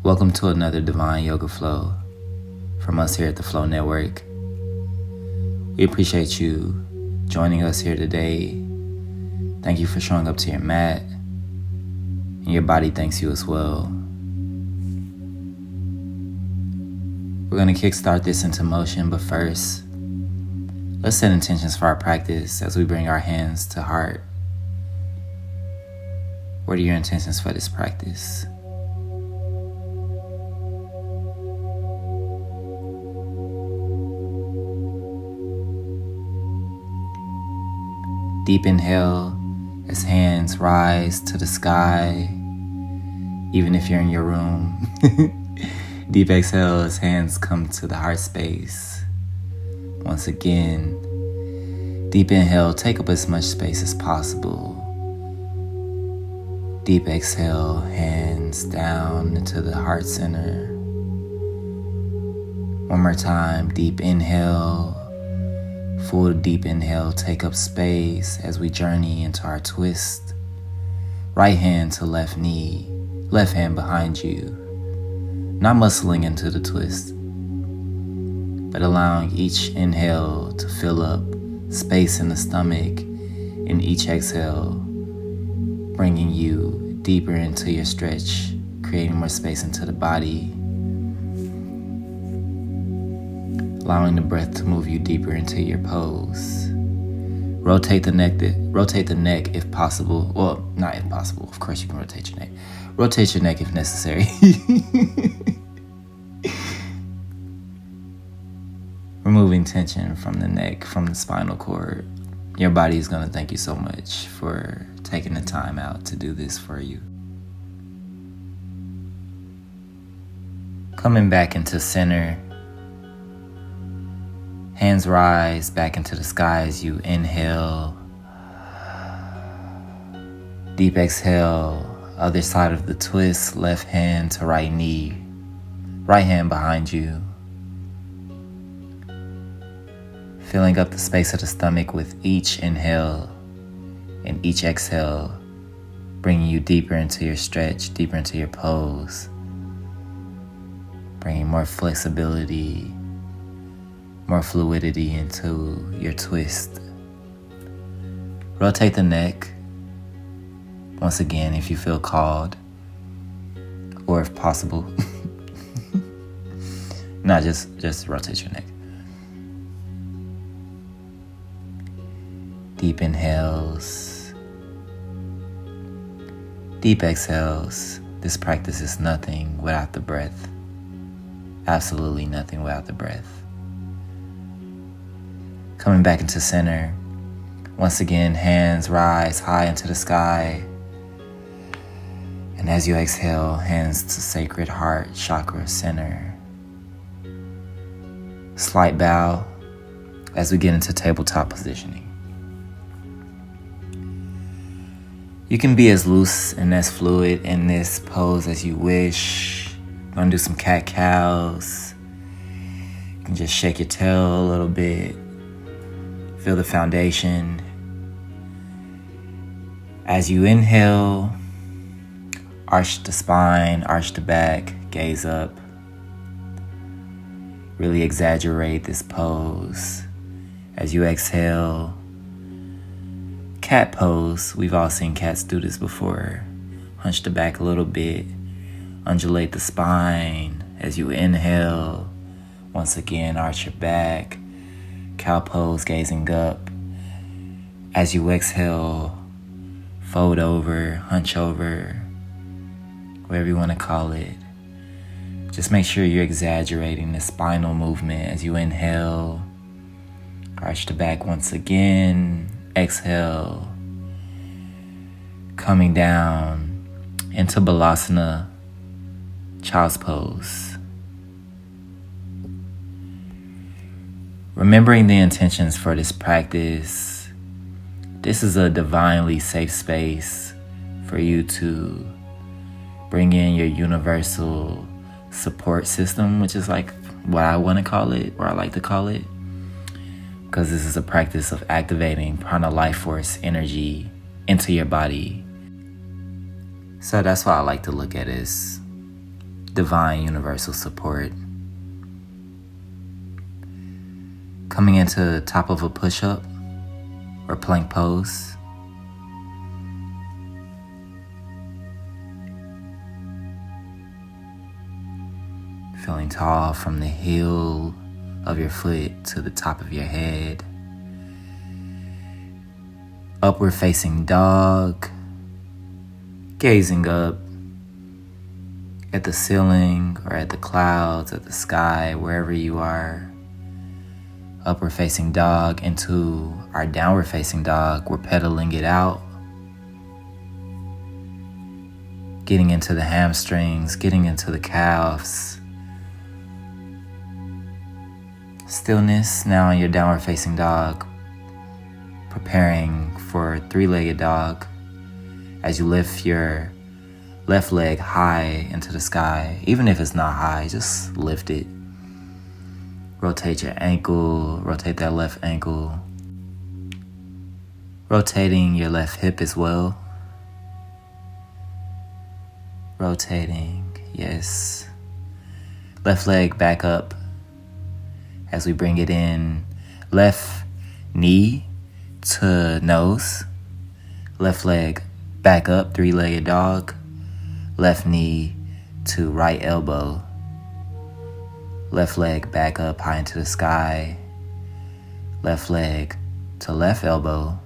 Welcome to another Divine Yoga Flow from us here at the Flow Network. We appreciate you joining us here today. Thank you for showing up to your mat, and your body thanks you as well. We're going to kickstart this into motion, but first, let's set intentions for our practice as we bring our hands to heart. What are your intentions for this practice? Deep inhale as hands rise to the sky, even if you're in your room. Deep exhale as hands come to the heart space. Once again, deep inhale, take up as much space as possible. Deep exhale, hands down into the heart center. One more time, deep inhale. Full deep inhale, take up space as we journey into our twist. Right hand to left knee, left hand behind you. Not muscling into the twist, but allowing each inhale to fill up space in the stomach, and each exhale bringing you deeper into your stretch, creating more space into the body. Allowing the breath to move you deeper into your pose. Rotate the neck if possible. Well, not if possible. Of course you can rotate your neck. Rotate your neck if necessary. Removing tension from the neck, from the spinal cord. Your body is going to thank you so much for taking the time out to do this for you. Coming back into center. Hands rise back into the sky as you inhale. Deep exhale, other side of the twist, left hand to right knee, right hand behind you. Filling up the space of the stomach with each inhale and each exhale, bringing you deeper into your stretch, deeper into your pose, bringing more flexibility, more fluidity into your twist. Rotate the neck. Once again, if you feel called, or if possible. No, just rotate your neck. Deep inhales. Deep exhales. This practice is nothing without the breath. Absolutely nothing without the breath. Coming back into center. Once again, hands rise high into the sky. And as you exhale, hands to sacred heart chakra center. Slight bow as we get into tabletop positioning. You can be as loose and as fluid in this pose as you wish. I'm gonna do some cat-cows. You can just shake your tail a little bit. Feel the foundation. As you inhale, arch the spine, arch the back, gaze up. Really exaggerate this pose. As you exhale, cat pose. We've all seen cats do this before. Hunch the back a little bit. Undulate the spine. As you inhale, once again, arch your back. Cow pose, gazing up. As you exhale, fold over, hunch over, whatever you want to call it. Just make sure you're exaggerating the spinal movement as you inhale. Arch the back once again. Exhale. Coming down into Balasana, child's pose. Remembering the intentions for this practice, this is a divinely safe space for you to bring in your universal support system, which is like what I want to call it, or I like to call it, because this is a practice of activating prana life force energy into your body. So that's why I like to look at it as divine universal support. Coming into the top of a push-up or plank pose. Feeling tall from the heel of your foot to the top of your head. Upward facing dog. Gazing up at the ceiling or at the clouds, at the sky, wherever you are. Upward facing dog into our downward facing dog. We're pedaling it out. Getting into the hamstrings, getting into the calves. Stillness now in your downward facing dog. Preparing for three-legged dog as you lift your left leg high into the sky. Even if it's not high, just lift it. Rotate your ankle, rotate that left ankle. Rotating your left hip as well. Rotating, yes. Left leg back up as we bring it in. Left knee to nose. Left leg back up, three-legged dog. Left knee to right elbow. Left leg back up high into the sky. Left leg to left elbow.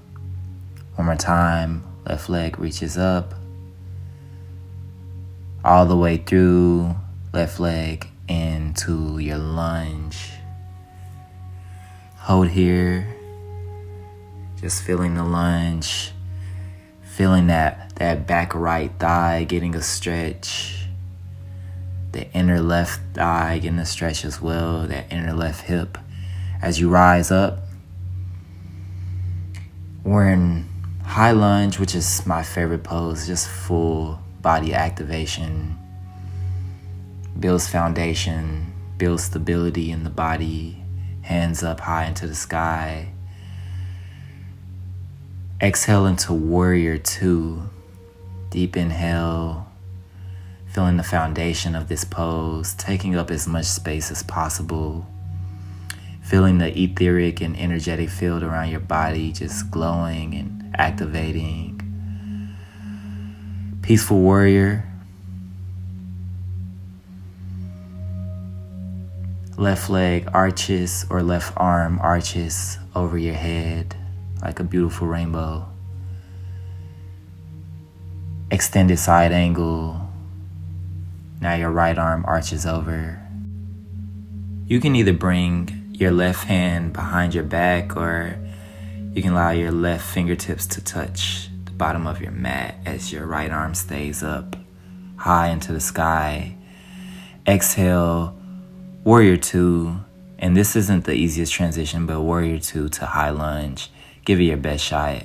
One more time. Left leg reaches up. All the way through. Left leg into your lunge. Hold here. Just feeling the lunge. Feeling that back right thigh getting a stretch. The inner left thigh getting a stretch as well. That inner left hip. As you rise up, we're in high lunge, which is my favorite pose. Just full body activation. Builds foundation. Builds stability in the body. Hands up high into the sky. Exhale into warrior two. Deep inhale. Feeling the foundation of this pose, taking up as much space as possible. Feeling the etheric and energetic field around your body just glowing and activating. Peaceful warrior. Left leg arches or left arm arches over your head like a beautiful rainbow. Extended side angle. Now your right arm arches over. You can either bring your left hand behind your back or you can allow your left fingertips to touch the bottom of your mat as your right arm stays up high into the sky. Exhale, warrior two. And this isn't the easiest transition, but warrior two to high lunge. Give it your best shot.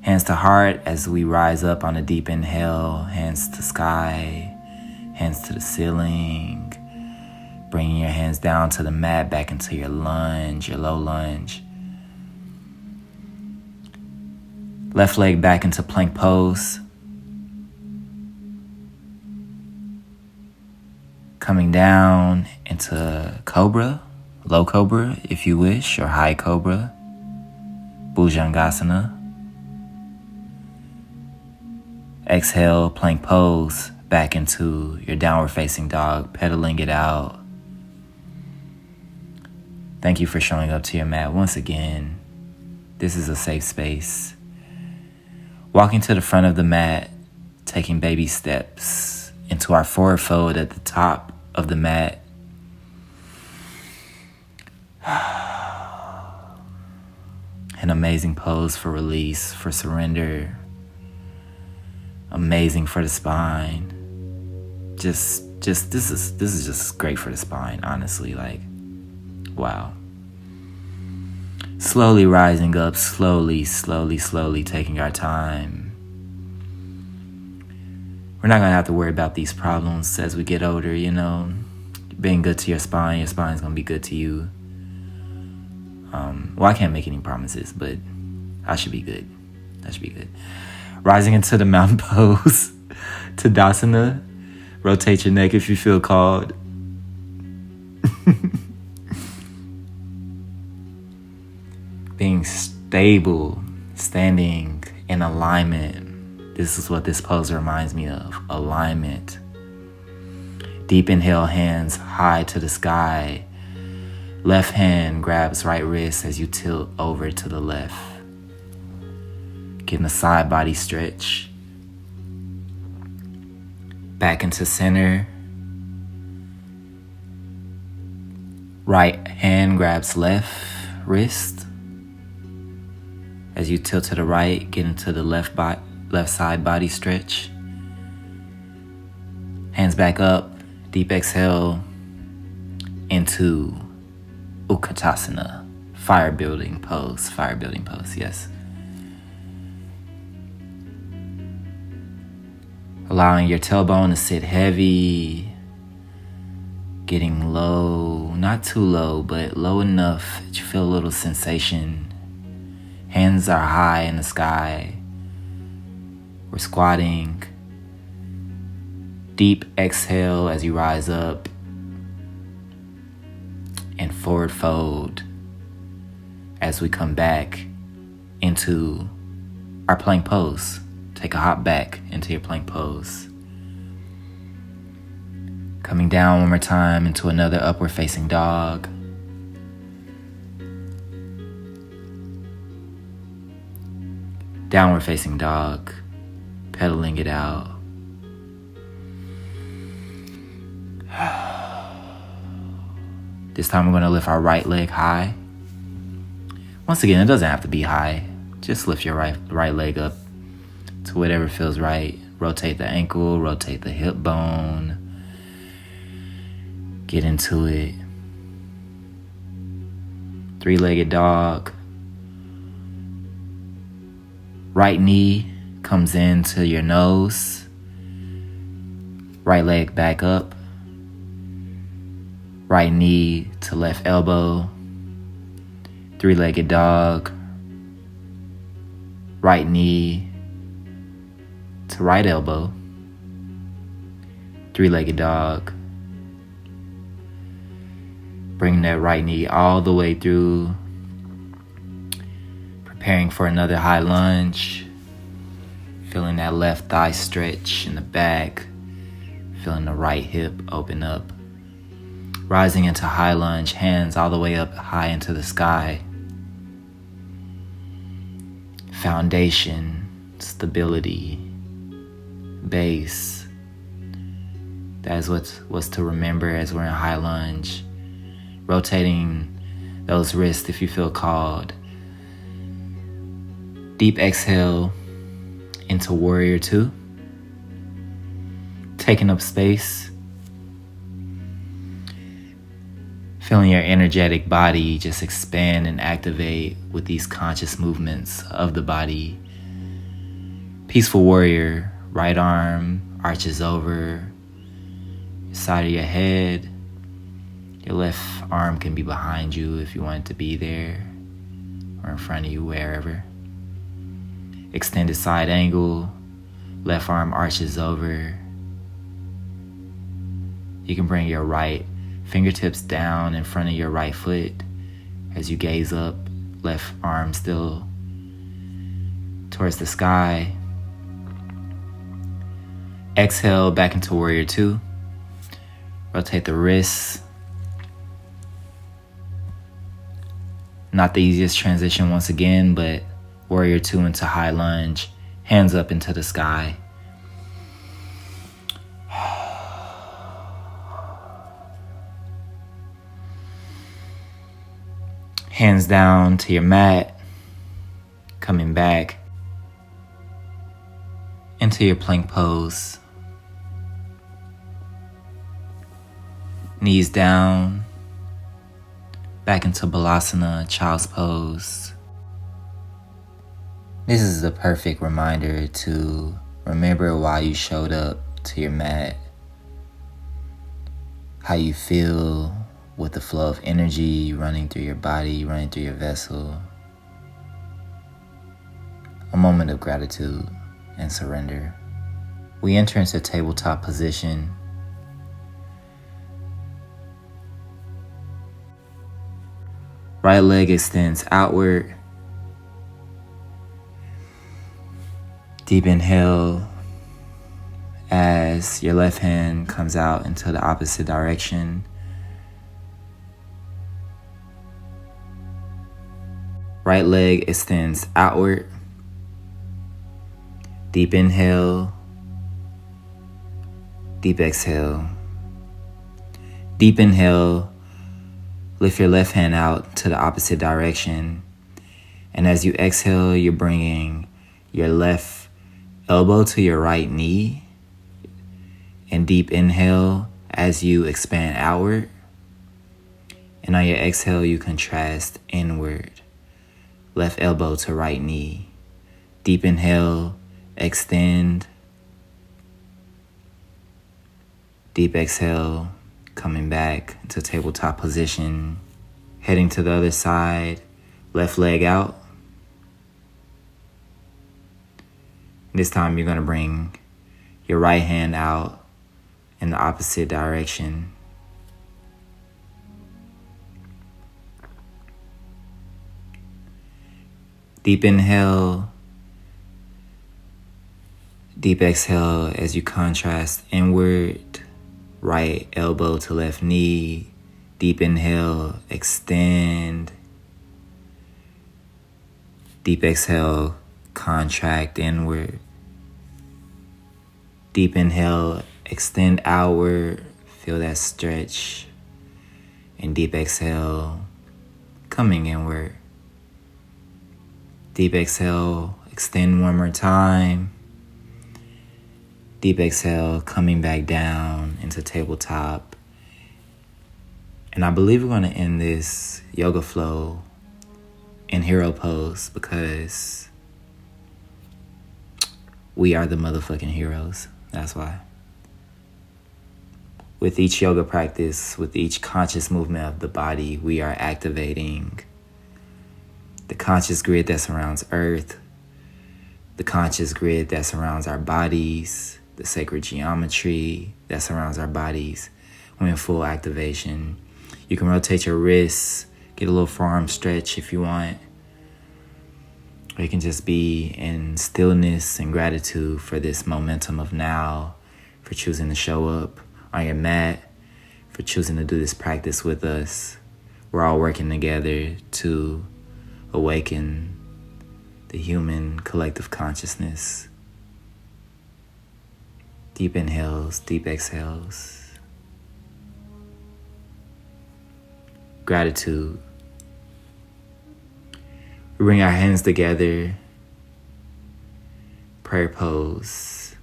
Hands to heart as we rise up on a deep inhale. Hands to sky, hands to the ceiling. Bringing your hands down to the mat, back into your lunge, your low lunge. Left leg back into plank pose. Coming down into cobra, low cobra if you wish, or high cobra. Bhujangasana. Exhale, plank pose, back into your downward facing dog, pedaling it out. Thank you for showing up to your mat once again. This is a safe space. Walking to the front of the mat, taking baby steps into our forward fold at the top of the mat. An amazing pose for release, for surrender. Amazing for the spine. This is just great for the spine, honestly. Like, wow. Slowly rising up, slowly taking our time. We're not gonna have to worry about these problems as we get older, you know. Being good to your spine's gonna be good to you. Well, I can't make any promises, but I should be good. That should be good. Rising into the mountain pose, Tadasana. Rotate your neck if you feel called. Being stable, standing in alignment. This is what this pose reminds me of. Alignment. Deep inhale, hands high to the sky. Left hand grabs right wrist as you tilt over to the left. Getting a side body stretch. Back into center. Right hand grabs left wrist. As you tilt to the right, get into the left side body stretch. Hands back up, deep exhale into Utkatasana, fire building pose, yes. Allowing your tailbone to sit heavy, getting low, not too low, but low enough that you feel a little sensation. Hands are high in the sky. We're squatting. Deep exhale as you rise up. And forward fold as we come back into our plank pose. Take a hop back into your plank pose. Coming down one more time into another upward facing dog. Downward facing dog, pedaling it out. This time we're going to lift our right leg high. Once again, it doesn't have to be high. Just lift your right leg up to whatever feels right. Rotate the ankle, rotate the hip bone. Get into it. Three-legged dog. Right knee comes into your nose. Right leg back up. Right knee to left elbow. Three-legged dog. Right knee to right elbow. Three-legged dog. Bring that right knee all the way through. Preparing for another high lunge. Feeling that left thigh stretch in the back. Feeling the right hip open up. Rising into high lunge, hands all the way up high into the sky. Foundation, stability, base. That is what's to remember as we're in high lunge. Rotating those wrists if you feel called. Deep exhale into warrior two. Taking up space. Feeling your energetic body just expand and activate with these conscious movements of the body. Peaceful warrior, right arm arches over side of your head. Your left arm can be behind you if you want it to be there, or in front of you, wherever. Extended side angle, left arm arches over. You can bring your right fingertips down in front of your right foot as you gaze up, left arm still towards the sky. Exhale back into warrior two. Rotate the wrists. Not the easiest transition once again, but warrior two into high lunge, hands up into the sky. Hands down to your mat, coming back into your plank pose. Knees down, back into Balasana, child's pose. This is the perfect reminder to remember why you showed up to your mat, how you feel with the flow of energy running through your body, running through your vessel. A moment of gratitude and surrender. We enter into tabletop position, Right leg extends outward. Deep inhale as your left hand comes out into the opposite direction. Right leg extends outward. Deep inhale. Deep exhale. Deep inhale. Lift your left hand out to the opposite direction. And as you exhale, you're bringing your left elbow to your right knee. And deep inhale as you expand outward. And on your exhale, you contrast inward. Left elbow to right knee. Deep inhale, extend. Deep exhale, coming back to tabletop position. Heading to the other side, left leg out. This time you're going to bring your right hand out in the opposite direction. Deep inhale, deep exhale as you contrast inward, right elbow to left knee. Deep inhale, extend. Deep exhale, contract inward. Deep inhale, extend outward, feel that stretch. And deep exhale, coming inward. Deep exhale, extend one more time. Deep exhale, coming back down into tabletop. And I believe we're going to end this yoga flow in hero pose because we are the motherfucking heroes. That's why. With each yoga practice, with each conscious movement of the body, we are activating the conscious grid that surrounds Earth, the conscious grid that surrounds our bodies, the sacred geometry that surrounds our bodies. We're in full activation. You can rotate your wrists, get a little forearm stretch if you want. Or you can just be in stillness and gratitude for this momentum of now, for choosing to show up on your mat, for choosing to do this practice with us. We're all working together to awaken the human collective consciousness. Deep inhales, deep exhales. Gratitude. We bring our hands together. Prayer pose.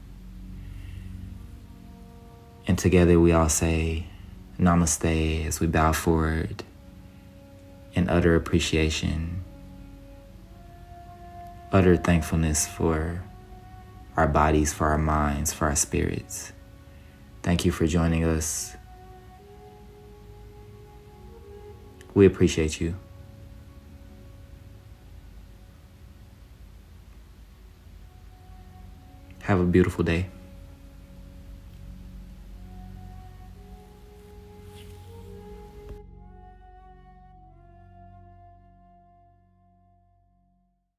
And together we all say namaste as we bow forward in utter appreciation, utter thankfulness for our bodies, for our minds, for our spirits. Thank you for joining us. We appreciate you. Have a beautiful day.